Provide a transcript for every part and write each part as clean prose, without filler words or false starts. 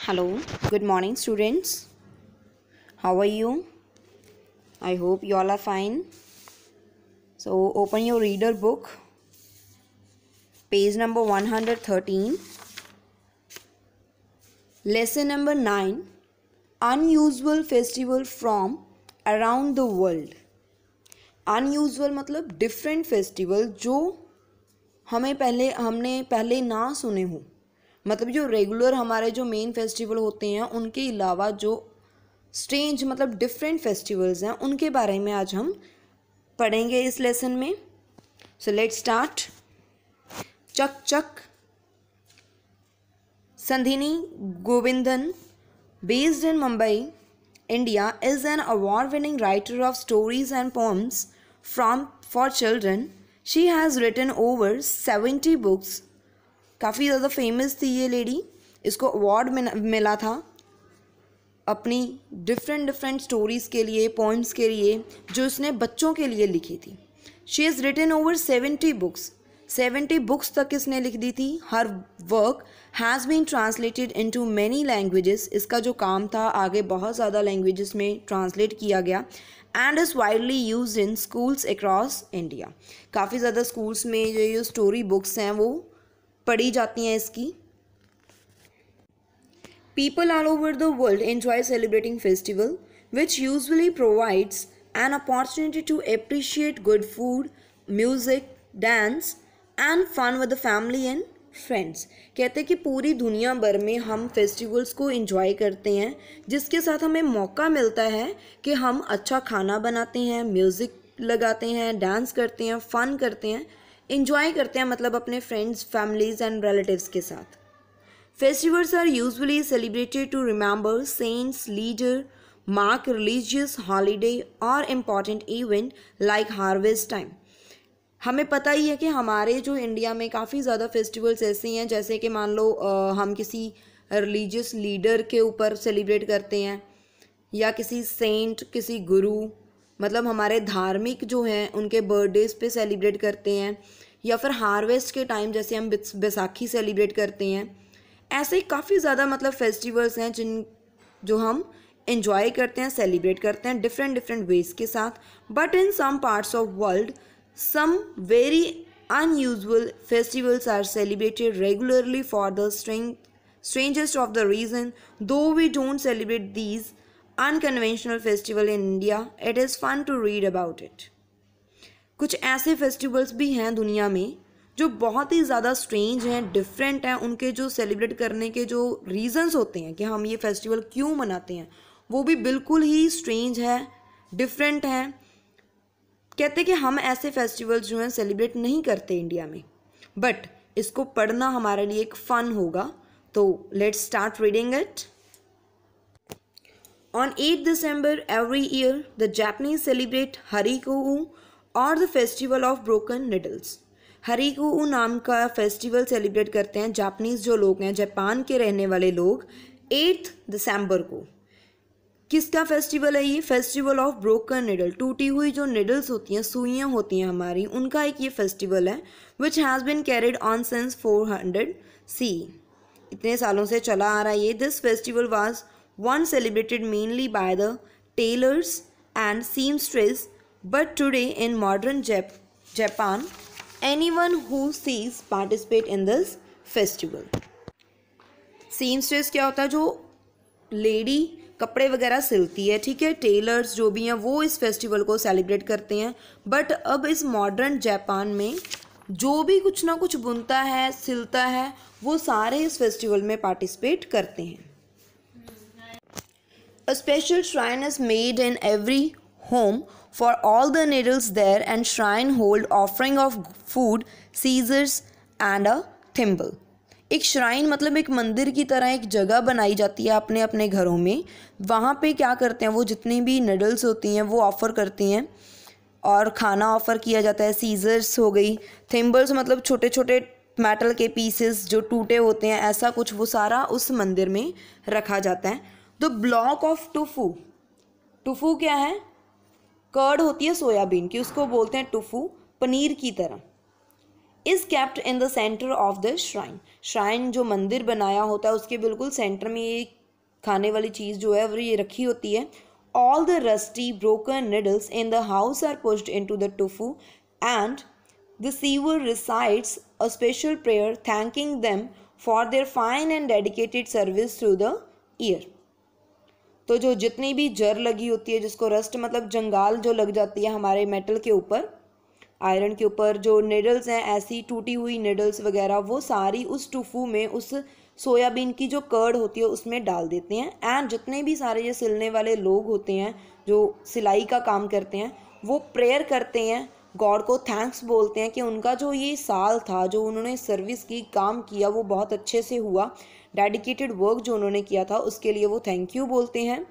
Hello, good morning, students. How are you? I hope you all are fine. So, open your reader book, page number 113, lesson number 9, unusual festival from around the world. Unusual मतलब different festival जो हमने पहले ना सुने हो, मतलब जो regular हमारे जो मेन फेस्टिवल होते हैं उनके अलावा जो स्ट्रेंज मतलब डिफरेंट फेस्टिवल्स हैं उनके बारे में आज हम पढ़ेंगे इस लेसन में. So let's start. चक चक. Sandhini Govindan, based in Mumbai, India, is an award-winning writer of stories and poems for children. She has written over 70 books. काफ़ी ज़्यादा फेमस थी ये लेडी. इसको अवार्ड मिला था अपनी डिफरेंट स्टोरीज़ के लिए, पोइम्स के लिए जो इसने बच्चों के लिए लिखी थी. She has written over 70 books. 70 books तक इसने लिख दी थी. Her work has been translated into many languages. इसका जो काम था आगे बहुत ज़्यादा लैंग्वेजेस में ट्रांसलेट किया गया. And is widely use in schools across India. काफ़ी ज़्यादा स्कूल्स में जो स्टोरी बुक्स हैं वो पढ़ी जाती हैं इसकी. People all over the world enjoy celebrating festival, which usually provides an opportunity to appreciate good food, music, dance and fun with the family and friends. कहते हैं कि पूरी दुनिया भर में हम फेस्टिवल्स को एंजॉय करते हैं जिसके साथ हमें मौका मिलता है कि हम अच्छा खाना बनाते हैं, म्यूज़िक लगाते हैं, डांस करते हैं, फन करते हैं, एंजॉय करते हैं मतलब अपने फ्रेंड्स, फैमिलीज़ एंड रिलेटिव्स के साथ. Festivals are usually celebrated to remember saints, leaders, mark religious holiday or important event like harvest time. हमें पता ही है कि हमारे जो इंडिया में काफ़ी ज़्यादा फेस्टिवल्स ऐसे हैं जैसे कि मान लो हम किसी रिलीजियस लीडर के ऊपर सेलिब्रेट करते हैं या किसी सेंट, किसी गुरु, मतलब हमारे धार्मिक जो हैं उनके बर्थडेज पे सेलिब्रेट करते हैं, या फिर हार्वेस्ट के टाइम जैसे हम बैसाखी सेलिब्रेट करते हैं. ऐसे ही काफ़ी ज़्यादा मतलब फेस्टिवल्स हैं जो हम एंजॉय करते हैं, सेलिब्रेट करते हैं डिफरेंट वेज के साथ. But in some parts of world some very unusual festivals are celebrated regularly for the strangest of the reason. Though we don't celebrate these unconventional festival in India, it is fun to read about it. कुछ ऐसे festivals भी हैं दुनिया में जो बहुत ही ज़्यादा strange हैं, डिफरेंट हैं. उनके जो सेलिब्रेट करने के जो रीज़न्स होते हैं कि हम ये फेस्टिवल क्यों मनाते हैं वो भी बिल्कुल ही स्ट्रेंज है, डिफरेंट हैं. कहते कि हम ऐसे फेस्टिवल्स जो हैं सेलिब्रेट नहीं करते इंडिया में, बट इसको पढ़ना हमारे लिए एक फ़न होगा. तो let's start reading it. On 8 December every year, the Japanese celebrate Harikuu or the Festival of Broken Needles. हरिकू नाम का फेस्टिवल सेलिब्रेट करते हैं जापानीज़ जो लोग हैं, जापान के रहने वाले लोग, 8 दिसंबर को. किसका फेस्टिवल है ये? Festival of broken needle. टूटी हुई जो निडल्स होती हैं, सुइयाँ होती हैं हमारी, उनका एक ये फेस्टिवल है which has been carried on since 400 CE. इतने सालों से चला आ रहा है ये. This festival was once celebrated mainly by the tailors and seamstresses, but today in modern Japan, anyone who sees participate in this festival. seamstress क्या होता है? जो लेडी कपड़े वगैरह सिलती है, ठीक है. टेलर्स जो भी हैं वो इस फेस्टिवल को सेलिब्रेट करते हैं. बट अब इस मॉडर्न जापान में जो भी कुछ ना कुछ बुनता है, सिलता है, वो सारे इस फेस्टिवल में पार्टिसिपेट करते हैं. A special shrine is made in every home for all the needles there, and shrine hold offering of food, scissors and a thimble. एक श्राइन मतलब एक मंदिर की तरह एक जगह बनाई जाती है अपने अपने घरों में. वहाँ पे क्या करते हैं वो जितनी भी निडल्स होती हैं वो ऑफ़र करती हैं और खाना ऑफ़र किया जाता है. सीजर्स हो गई, थिम्बल्स मतलब छोटे छोटे मेटल के पीसेस जो टूटे होते हैं, ऐसा कुछ, वो सारा उस मंदिर में रखा जाता है. The block of tofu. Tofu क्या है? कर्ड होती है सोयाबीन की, उसको बोलते हैं टूफू, पनीर की तरह. Is kept in the centre of the shrine. Shrine जो मंदिर बनाया होता है उसके बिल्कुल सेंटर में ये खाने वाली चीज़ जो है वो ये रखी होती है। All the rusty broken needles in the house are pushed into the tofu and the sewer recites a special prayer thanking them for their fine and dedicated service through the year. तो जो जितनी भी जर लगी होती है, जिसको rust मतलब जंगाल जो लग जाती है हमारे मेटल के ऊपर, आयरन के ऊपर, जो निडल्स हैं ऐसी टूटी हुई निडल्स वगैरह, वो सारी उस टूफू में, उस सोयाबीन की जो कर्ड होती है उसमें डाल देते हैं। एंड जितने भी सारे ये सिलने वाले लोग होते हैं जो सिलाई का काम करते हैं, वो प्रेयर करते हैं, गॉड को थैंक्स बोलते हैं कि उनका जो ये साल था, जो उन्होंने सर्विस की, काम किया, वो बहुत अच्छे से हुआ, डेडिकेटेड वर्क जो उन्होंने किया था उसके लिए वो थैंक यू बोलते हैं।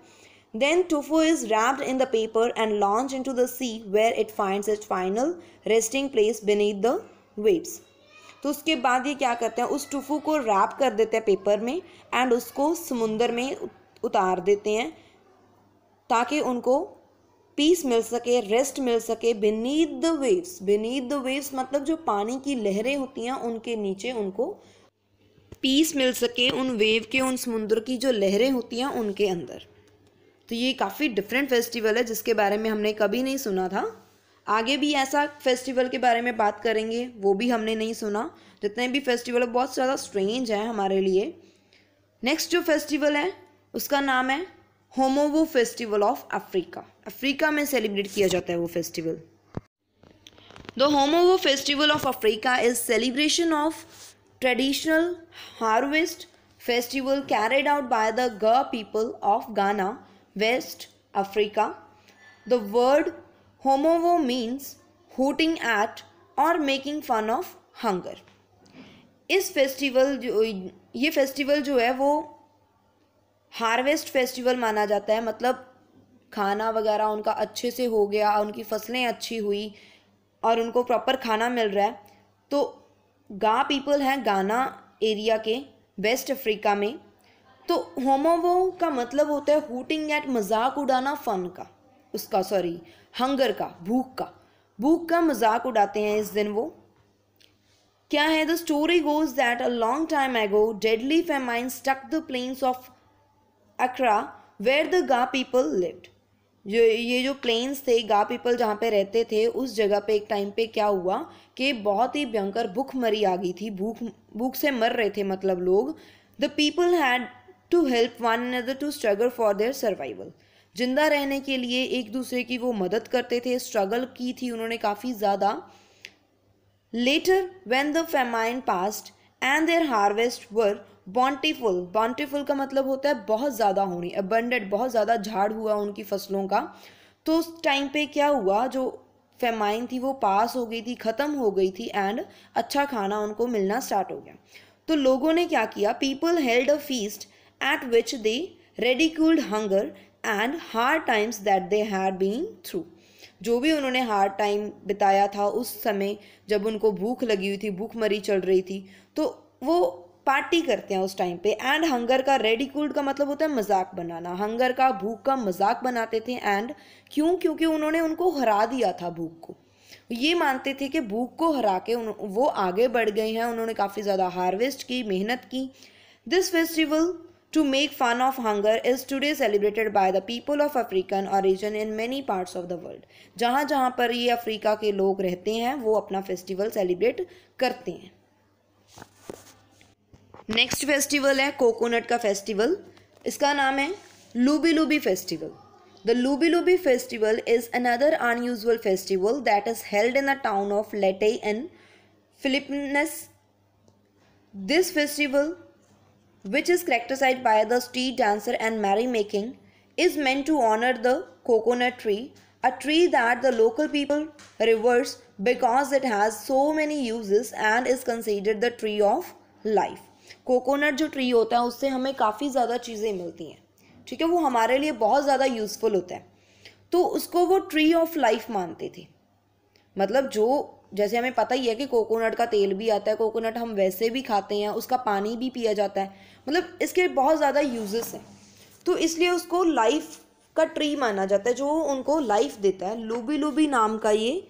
Then tofu is wrapped in the paper and launched into the sea where it finds its final resting place beneath the waves. तो उसके बाद ये क्या करते हैं, उस टोफू को रैप कर देते हैं पेपर में एंड उसको समुंदर में उतार देते हैं ताकि उनको पीस मिल सके, रेस्ट मिल सके beneath the waves. Beneath the waves मतलब जो पानी की लहरें होती हैं उनके नीचे उनको पीस मिल सके, उन वेव के, उन समुद्र की जो लहरें होती हैं उनके अंदर। तो ये काफ़ी डिफरेंट फेस्टिवल है जिसके बारे में हमने कभी नहीं सुना था। आगे भी ऐसा फेस्टिवल के बारे में बात करेंगे, वो भी हमने नहीं सुना। जितने भी फेस्टिवल है बहुत ज़्यादा स्ट्रेंज है हमारे लिए। नेक्स्ट जो फेस्टिवल है उसका नाम है Homowo festival of Africa. Africa में सेलिब्रेट किया जाता है वो festival. The Homowo festival of Africa is celebration of traditional harvest festival carried out by the Ga people of Ghana, West Africa. The word homovo means hooting at or making fun of hunger. इस festival ये festival जो है वो harvest festival माना जाता है, मतलब खाना वगैरह उनका अच्छे से हो गया, उनकी फसलें अच्छी हुई और उनको प्रॉपर खाना मिल रहा है। तो गा पीपल हैं गाना एरिया के, वेस्ट अफ्रीका में। तो होमोवो का मतलब होता है हूटिंग एट, मजाक उड़ाना, फन का, उसका सॉरी हंगर का, भूख का मजाक उड़ाते हैं इस दिन वो। क्या है, the story goes that a long time ago deadly famine struck the plains of Accra where the Ga people lived. ये जो प्लेन्स थे, गा पीपल जहाँ पे रहते थे, उस जगह पे एक टाइम पे क्या हुआ कि बहुत ही भयंकर भूखमरी आ गई थी, भूख से मर रहे थे मतलब लोग। The people had to help one another to struggle for their survival. जिंदा रहने के लिए एक दूसरे की वो मदद करते थे, स्ट्रगल की थी उन्होंने काफ़ी ज़्यादा। Later when the famine passed and their harvest were bountiful. Bountiful का मतलब होता है बहुत ज़्यादा होनी, अबंडेंट, बहुत ज़्यादा झाड़ हुआ उनकी फसलों का। तो उस टाइम पे क्या हुआ, जो फेमाइन थी वो पास हो गई थी, ख़त्म हो गई थी एंड अच्छा खाना उनको मिलना स्टार्ट हो गया। तो लोगों ने क्या किया, people held a feast at which they ridiculed hunger and hard times that they had been through. जो भी उन्होंने हार्ड टाइम बिताया था उस समय जब उनको भूख लगी हुई थी, भूखमरी चल रही थी, तो वो पार्टी करते हैं उस टाइम पे। एंड हंगर का, रेडिक्यूल्ड का मतलब होता है मजाक बनाना, हंगर का, भूख का मजाक बनाते थे। एंड क्यों, क्योंकि उन्होंने उनको हरा दिया था भूख को। ये मानते थे कि भूख को हरा के वो आगे बढ़ गए हैं, उन्होंने काफ़ी ज़्यादा हार्वेस्ट की, मेहनत की। This festival to make fun of hunger is today celebrated by the people of African origin in many parts of the world. जहाँ जहाँ पर ये अफ्रीका के लोग रहते हैं वो अपना फेस्टिवल सेलिब्रेट करते हैं। नेक्स्ट फेस्टिवल है कोकोनट का फेस्टिवल। इसका नाम है Luby Luby festival. The Lubi Lubi festival is another unusual festival that is held in the town of Leyte in Philippines. This festival, which is characterized by the street dancer and merrymaking, is meant to honor the coconut tree, a tree that the local people reverence because it has so many uses and is considered the tree of life. Coconut जो tree होता है उससे हमें काफ़ी ज़्यादा चीज़ें मिलती हैं, ठीक है, वो हमारे लिए बहुत ज़्यादा यूज़फुल होता है। तो उसको वो ट्री ऑफ लाइफ मानते थे। मतलब जो, जैसे हमें पता ही है कि कोकोनट का तेल भी आता है, कोकोनट हम वैसे भी खाते हैं, उसका पानी भी पिया जाता है, मतलब इसके बहुत ज़्यादा यूजेस हैं। तो इसलिए उसको लाइफ का ट्री माना जाता है जो उनको लाइफ देता है। लूबी लूबी नाम का ये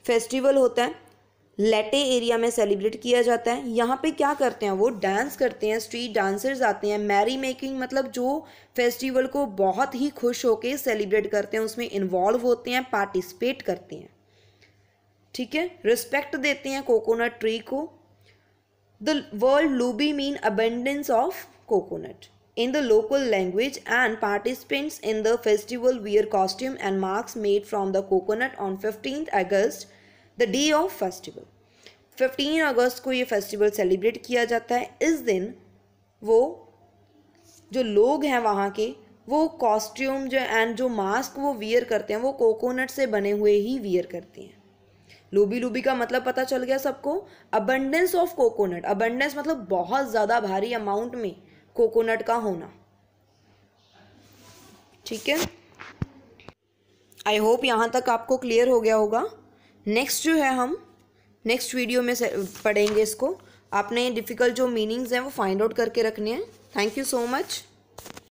फेस्टिवल होता है। लेटे एरिया में सेलिब्रेट किया जाता है। यहाँ पे क्या करते हैं, वो डांस करते हैं, स्ट्रीट डांसर्स आते हैं, मैरी मेकिंग मतलब जो फेस्टिवल को बहुत ही खुश होके सेलिब्रेट करते हैं, उसमें इन्वॉल्व होते हैं, पार्टिसिपेट करते हैं, ठीक है। रिस्पेक्ट देते हैं कोकोनट ट्री को। The word Luby mean abundance of coconut in the local language, and participants in the festival wear costume and masks made from the coconut on 15th August, the day of festival। 15 अगस्त को ये festival celebrate किया जाता है। इस दिन वो जो लोग हैं वहाँ के, वो कॉस्ट्यूम जो एंड जो मास्क वो वियर करते हैं वो कोकोनट से बने हुए ही वियर करते हैं। लूबी लूबी का मतलब पता चल गया सबको। अबंडेंस ऑफ कोकोनट, अबंडेंस मतलब बहुत ज़्यादा भारी अमाउंट में कोकोनट का होना, ठीक है। आई होप यहाँ तक आपको क्लियर हो गया होगा। नेक्स्ट जो है हम नेक्स्ट वीडियो में पढ़ेंगे इसको। आपने डिफ़िकल्ट जो मीनिंग्स हैं वो फाइंड आउट करके रखने हैं। Thank you so much.